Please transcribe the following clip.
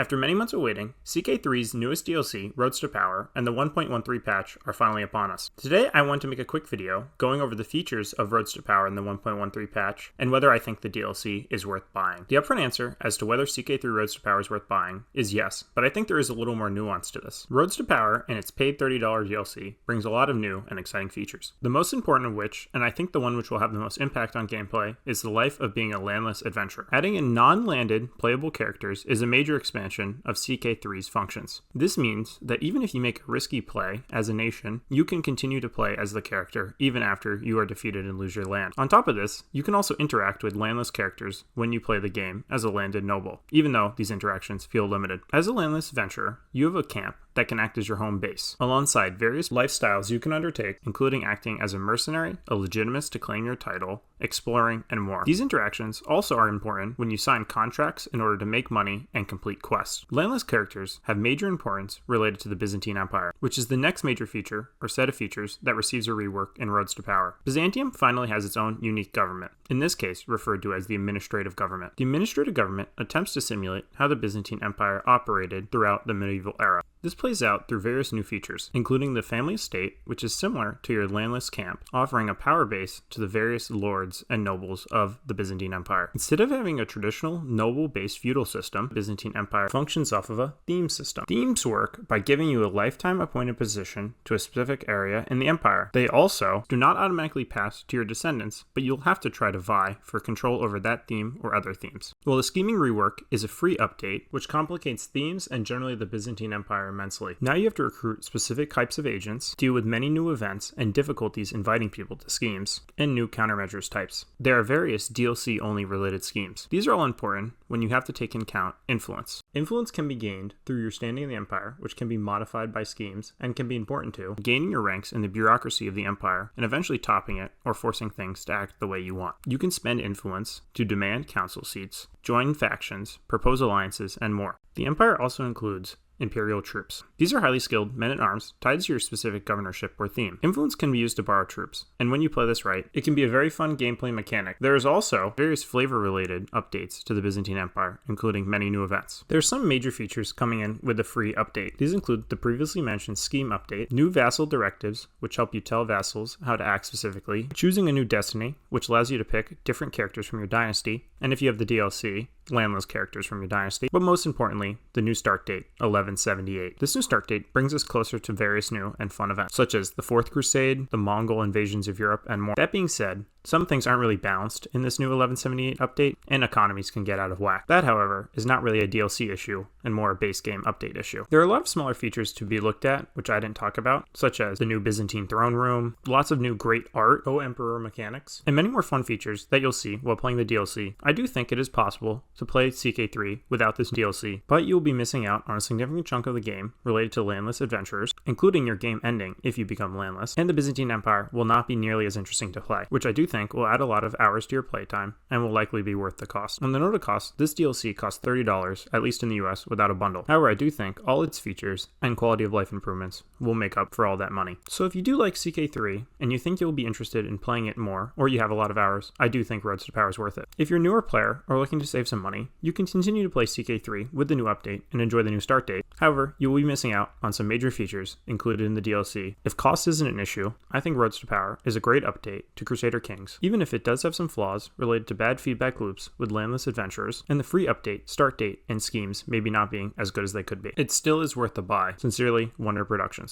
After many months of waiting, CK3's newest DLC, Roads to Power, and the 1.13 patch are finally upon us. Today I want to make a quick video going over the features of Roads to Power in the 1.13 patch, and whether I think the DLC is worth buying. The upfront answer as to whether CK3 Roads to Power is worth buying is yes, but I think there is a little more nuance to this. Roads to Power and its paid $30 DLC brings a lot of new and exciting features. The most important of which, and I think the one which will have the most impact on gameplay, is the life of being a landless adventurer. Adding in non-landed playable characters is a major expansion of CK3's functions. This means that even if you make a risky play as a nation, you can continue to play as the character even after you are defeated and lose your land. On top of this, you can also interact with landless characters when you play the game as a landed noble, even though these interactions feel limited. As a landless adventurer, you have a camp that can act as your home base, alongside various lifestyles you can undertake, including acting as a mercenary, a legitimist to claim your title, exploring, and more. These interactions also are important when you sign contracts in order to make money and complete quests. Landless characters have major importance related to the Byzantine Empire, which is the next major feature or set of features that receives a rework in Roads to Power. Byzantium finally has its own unique government, in this case referred to as the administrative government. The administrative government attempts to simulate how the Byzantine Empire operated throughout the medieval era. This plays out through various new features, including the family estate, which is similar to your landless camp, offering a power base to the various lords and nobles of the Byzantine Empire. Instead of having a traditional noble-based feudal system, the Byzantine Empire functions off of a theme system. Themes work by giving you a lifetime appointed position to a specific area in the empire. They also do not automatically pass to your descendants, but you'll have to try to vie for control over that theme or other themes. Well, the scheming rework is a free update, which complicates themes and generally the Byzantine Empire immensely. Now you have to recruit specific types of agents, deal with many new events and difficulties inviting people to schemes, and new countermeasures types. There are various DLC-only related schemes. These are all important when you have to take into account influence. Influence can be gained through your standing in the empire, which can be modified by schemes, and can be important to gaining your ranks in the bureaucracy of the empire, and eventually topping it or forcing things to act the way you want. You can spend influence to demand council seats, join factions, propose alliances, and more. The empire also includes imperial troops. These are highly skilled men-at-arms tied to your specific governorship or theme. Influence can be used to borrow troops, and when you play this right, it can be a very fun gameplay mechanic. There is also various flavor-related updates to the Byzantine Empire, including many new events. There are some major features coming in with the free update. These include the previously mentioned scheme update, new vassal directives, which help you tell vassals how to act specifically, choosing a new destiny, which allows you to pick different characters from your dynasty, and if you have the DLC, landless characters from your dynasty, but most importantly, the new start date, 1178. This new start date brings us closer to various new and fun events, such as the Fourth Crusade, the Mongol invasions of Europe, and more. That being said, some things aren't really balanced in this new 1178 update, and economies can get out of whack. That, however, is not really a DLC issue, and more a base game update issue. There are a lot of smaller features to be looked at, which I didn't talk about, such as the new Byzantine throne room, lots of new great art, O-Emperor mechanics, and many more fun features that you'll see while playing the DLC. I do think it is possible to play CK3 without this DLC, but you'll be missing out on a significant chunk of the game related to landless adventurers, including your game ending if you become landless, and the Byzantine Empire will not be nearly as interesting to play, which I do think will add a lot of hours to your playtime and will likely be worth the cost. On the note of cost, this DLC costs $30, at least in the US, without a bundle. However, I do think all its features and quality of life improvements will make up for all that money. So if you do like CK3 and you think you'll be interested in playing it more, or you have a lot of hours, I do think Roads to Power is worth it. If you're a newer player or looking to save some money, you can continue to play CK3 with the new update and enjoy the new start date. However, you will be missing out on some major features included in the DLC. If cost isn't an issue, I think Roads to Power is a great update to Crusader Kings, even if it does have some flaws related to bad feedback loops with landless adventurers, and the free update, start date, and schemes maybe not being as good as they could be. It still is worth the buy. Sincerely, Wonder Productions.